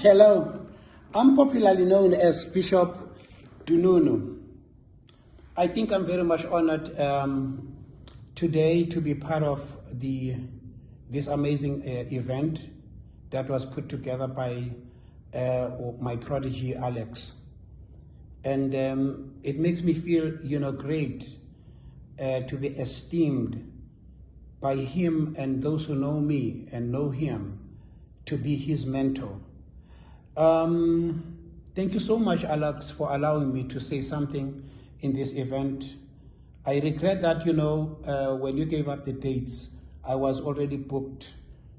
Hello, I'm popularly known as Bishop Dununu. I think I'm very much honored today to be part of this amazing event that was put together by my protégé Alex. And it makes me feel, great to be esteemed by him and those who know me and know him to be his mentor. Thank you so much, Alex, for allowing me to say something in this event. I regret that, when you gave up the dates, I was already booked,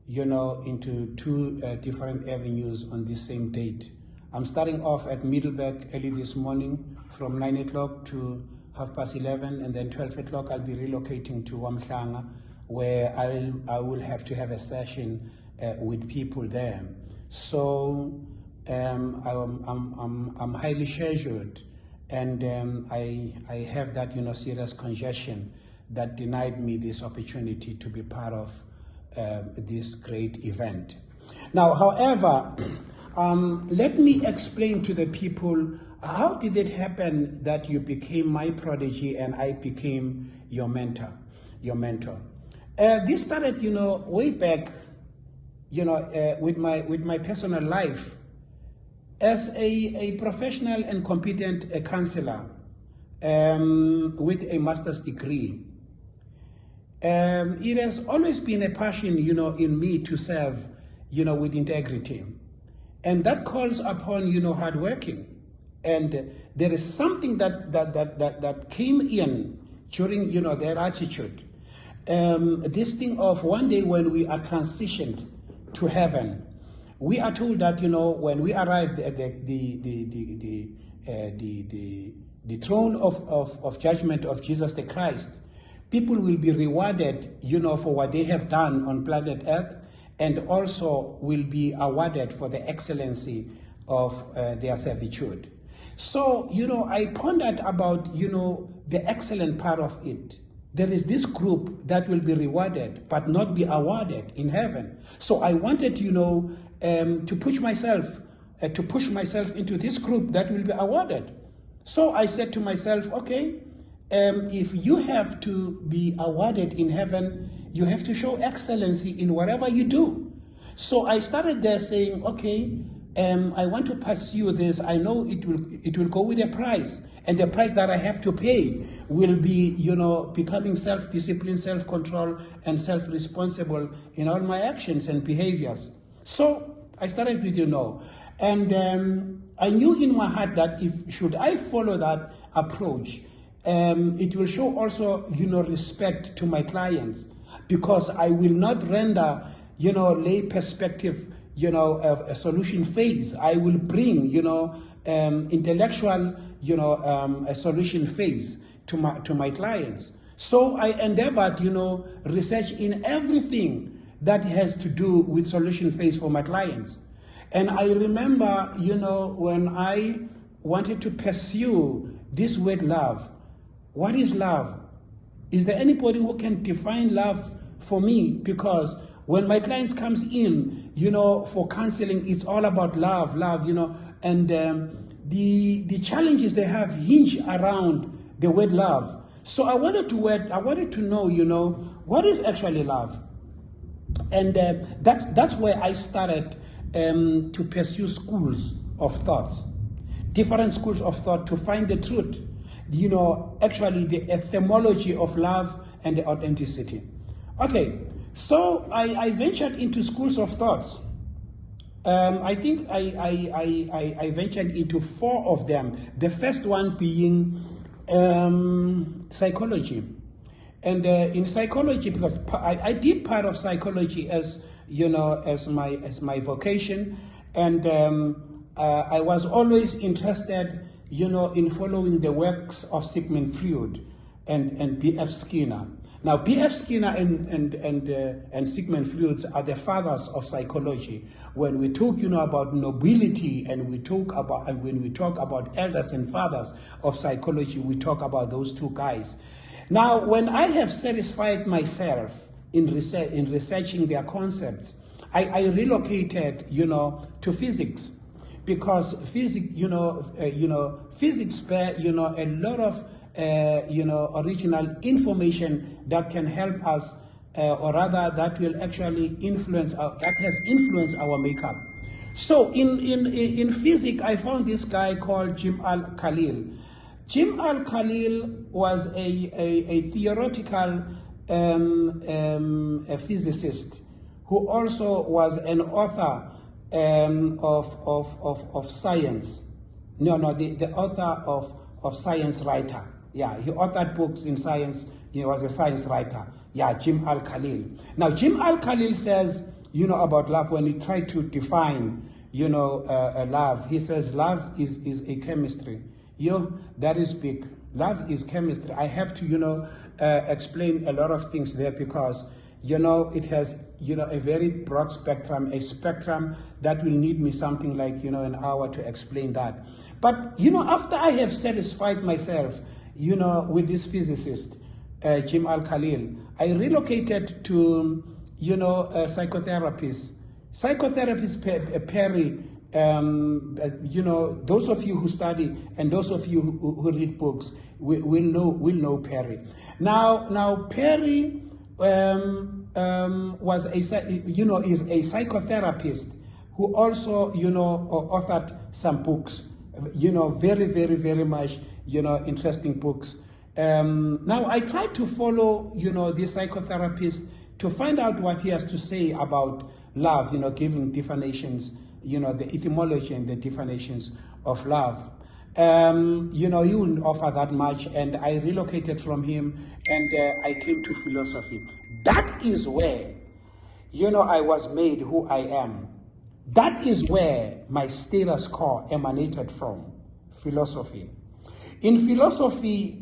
into two different avenues on this same date. I'm starting off at Middleburg early this morning from 9 o'clock to 11:30, and then 12 o'clock I'll be relocating to Wamhlanga, where I will have to have a session with people there. So I'm highly scheduled, and I have that serious congestion that denied me this opportunity to be part of this great event. Now, however, let me explain to the people, how did it happen that you became my protégé and I became your mentor? This started, way back, with my personal life as a professional and competent counselor with a master's degree. It has always been a passion, in me to serve, with integrity. And that calls upon, hard working. And there is something that came in during, their attitude. This thing of one day when we are transitioned to heaven, we are told that, when we arrive at the throne of judgment of Jesus the Christ, people will be rewarded, for what they have done on planet Earth, and also will be awarded for the excellency of their servitude. So, I pondered about, the excellent part of it. There is this group that will be rewarded but not be awarded in heaven. So I wanted, to push myself into this group that will be awarded. So I said to myself, okay, if you have to be awarded in heaven, you have to show excellency in whatever you do. So I started there saying, okay, I want to pursue this. I know it will go with a price, and the price that I have to pay will be, becoming self-discipline, self-control, and self-responsible in all my actions and behaviors. So I started with, and I knew in my heart that should I follow that approach, it will show also, respect to my clients, because I will not render, lay perspective, a solution phase. I will bring, intellectual, a solution phase to my clients. So I endeavored, research in everything that has to do with solution phase for my clients. And I remember, when I wanted to pursue this word love. What is love? Is there anybody who can define love for me? Because when my clients comes in, for counseling, it's all about love, and the challenges they have hinge around the word love. So I wanted to know, what is actually love? And that's where I started to pursue schools of thoughts, different schools of thought, to find the truth, actually the etymology of love and the authenticity. Okay, so I ventured into schools of thoughts. I think I ventured into 4 of them. The first one being psychology. And in psychology, because I did part of psychology as my vocation, and I was always interested, in following the works of Sigmund Freud and B.F. Skinner. Now, B.F. Skinner and Sigmund Freud are the fathers of psychology. When we talk, about nobility, and when we talk about elders and fathers of psychology, we talk about those 2 guys. Now, when I have satisfied myself in researching their concepts, I relocated, to physics, because physics, physics spare, a lot of, original information that can help us, or rather that will actually influence, that has influenced our makeup. So in physics, I found this guy called Jim Al-Khalil. Jim Al-Khalil was a theoretical a physicist who also was an author of science. The author of science writer. Yeah, he authored books in science. He was a science writer. Yeah, Jim Al-Khalil. Now, Jim Al-Khalil says, about love, when he tried to define, love, he says love is a chemistry. That is big. Love is chemistry. I have to, explain a lot of things there because, it has, a very broad spectrum, a spectrum that will need me something like, an hour to explain that. But, after I have satisfied myself, with this physicist, Jim Al-Khalil, I relocated to, psychotherapists. Psychotherapist Perry, those of you who study and those of you who read books will know Perry. Now Perry was is a psychotherapist who also authored some books, very very very much interesting books. Now I try to follow this psychotherapist to find out what he has to say about love, giving definitions, the etymology and the definitions of love. He wouldn't offer that much, and I relocated from him, and I came to philosophy. That is where, I was made who I am. That is where my status quo emanated from, philosophy. In philosophy,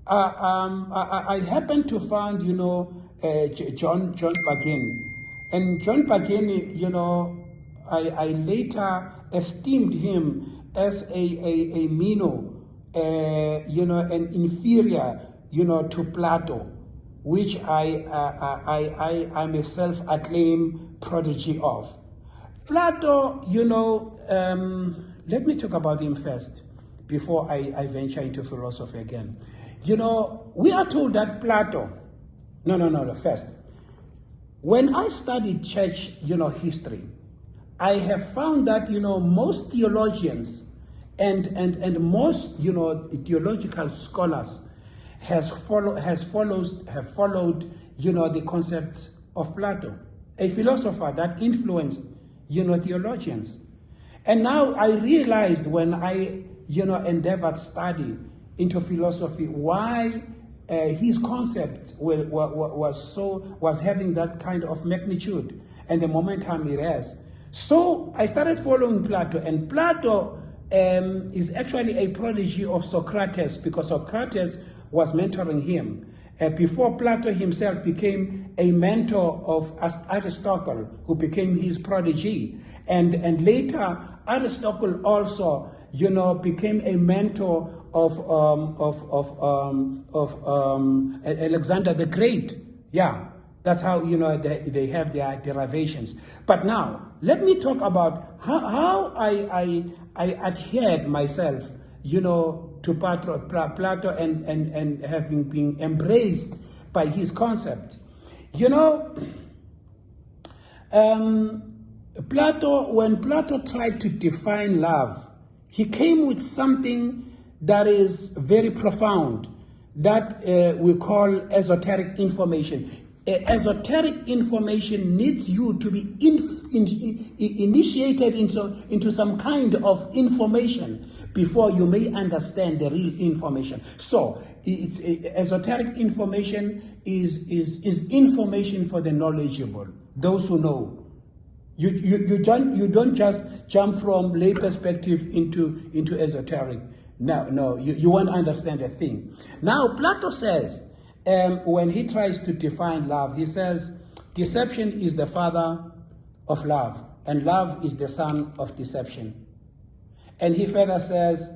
I happened to find, John Bagin. And John Bagin, I later esteemed him as a minnow, an inferior, to Plato, which I myself acclaim protégé of. Plato, let me talk about him first before I venture into philosophy again. We are told that Plato, first. When I studied church, history, I have found that, most theologians and most, theological scholars have followed, the concept of Plato, a philosopher that influenced, theologians. And now I realized when I, endeavored study into philosophy, why his concept was having that kind of magnitude and the momentum it has. So I started following Plato, and Plato is actually a protege of Socrates, because Socrates was mentoring him before Plato himself became a mentor of Aristotle, who became his protege, and later Aristotle also became a mentor of Alexander the Great. Yeah, that's how they have their derivations. But now let me talk about how I adhered myself, to Plato and having been embraced by his concept. Plato, when Plato tried to define love, he came with something that is very profound, that we call esoteric information. Esoteric information needs you to be initiated into some kind of information before you may understand the real information. So, esoteric information is information for the knowledgeable, those who know. You don't just jump from lay perspective into esoteric. No, you won't understand a thing. Now, Plato says, when he tries to define love, he says, deception is the father of love, and love is the son of deception. And he further says,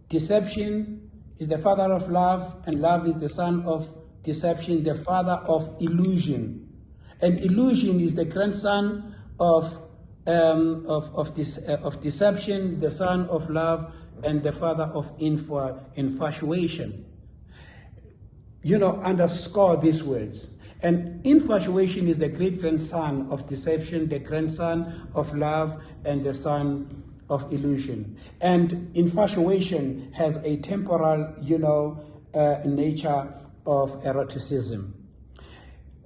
deception is the father of love, and love is the son of deception, the father of illusion. And illusion is the grandson of deception, the son of love, and the father of infatuation. Underscore these words. And infatuation is the great-grandson of deception, the grandson of love, and the son of illusion. And infatuation has a temporal, nature of eroticism.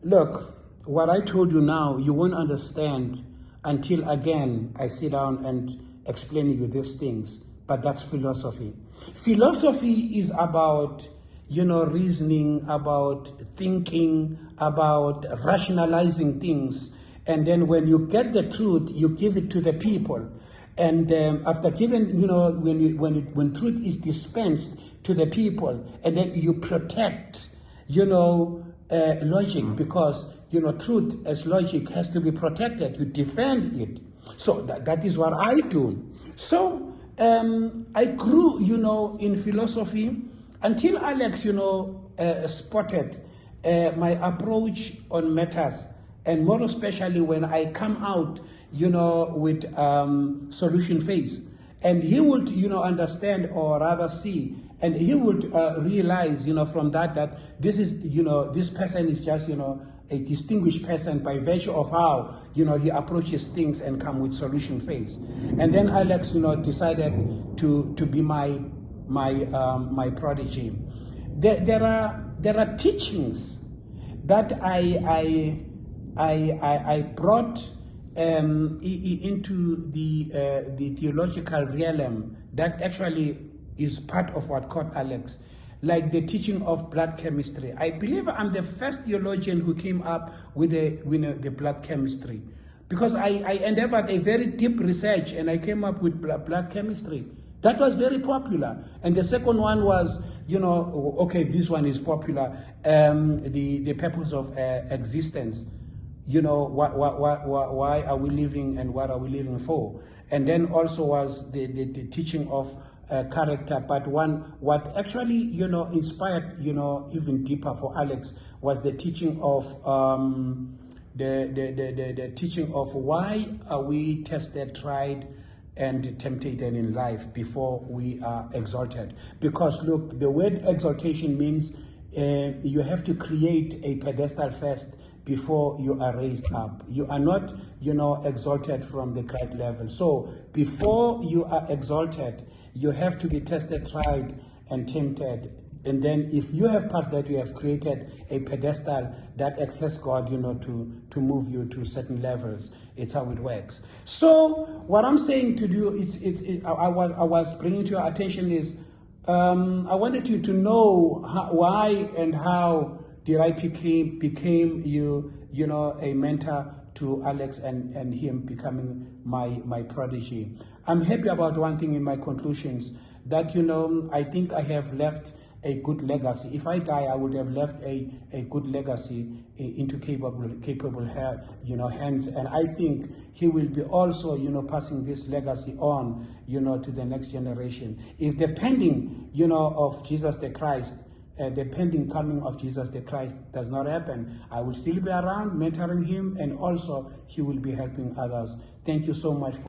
Look, what I told you now, you won't understand until, again, I sit down and explain you these things. But that's philosophy. Philosophy is about, reasoning, about thinking, about rationalizing things. And then when you get the truth, you give it to the people. And after giving, when truth is dispensed to the people, and then you protect, logic, because, truth as logic has to be protected. You defend it. So that is what I do. So I grew, in philosophy until Alex, spotted my approach on matters, and more especially when I come out, with solution phase. And he would, understand, or rather see, and he would realize, from that this is, this person is just, a distinguished person by virtue of how, he approaches things and come with solution phase. And then Alex, decided to be my prodigy. There are teachings that I brought into the theological realm that actually is part of what caught Alex, like the teaching of blood chemistry. I believe I'm the first theologian who came up with the blood chemistry, because I endeavored a very deep research and I came up with blood chemistry. That was very popular. And the second one was, okay, this one is popular, the purpose of existence. Why are we living and what are we living for? And then also was the teaching of character. But what actually, inspired, even deeper for Alex was the teaching of the teaching of why are we tested, tried, and tempted in life before we are exalted. Because look, the word exaltation means you have to create a pedestal first before you are raised up. You are not, exalted from the great level. So before you are exalted, you have to be tested, tried, and tempted. And then if you have passed that, you have created a pedestal that access God, to move you to certain levels. It's how it works. So what I'm saying to you is I was bringing to your attention is, I wanted you to know why and how did I became a mentor to Alex and him becoming my prodigy. I'm happy about one thing in my conclusions, that, I think I have left a good legacy. If I die, I would have left a good legacy into capable hands. And I think he will be also, passing this legacy on, to the next generation. If the pending, of Jesus the Christ, the pending coming of Jesus the Christ does not happen, I will still be around mentoring him, and also he will be helping others. Thank you so much.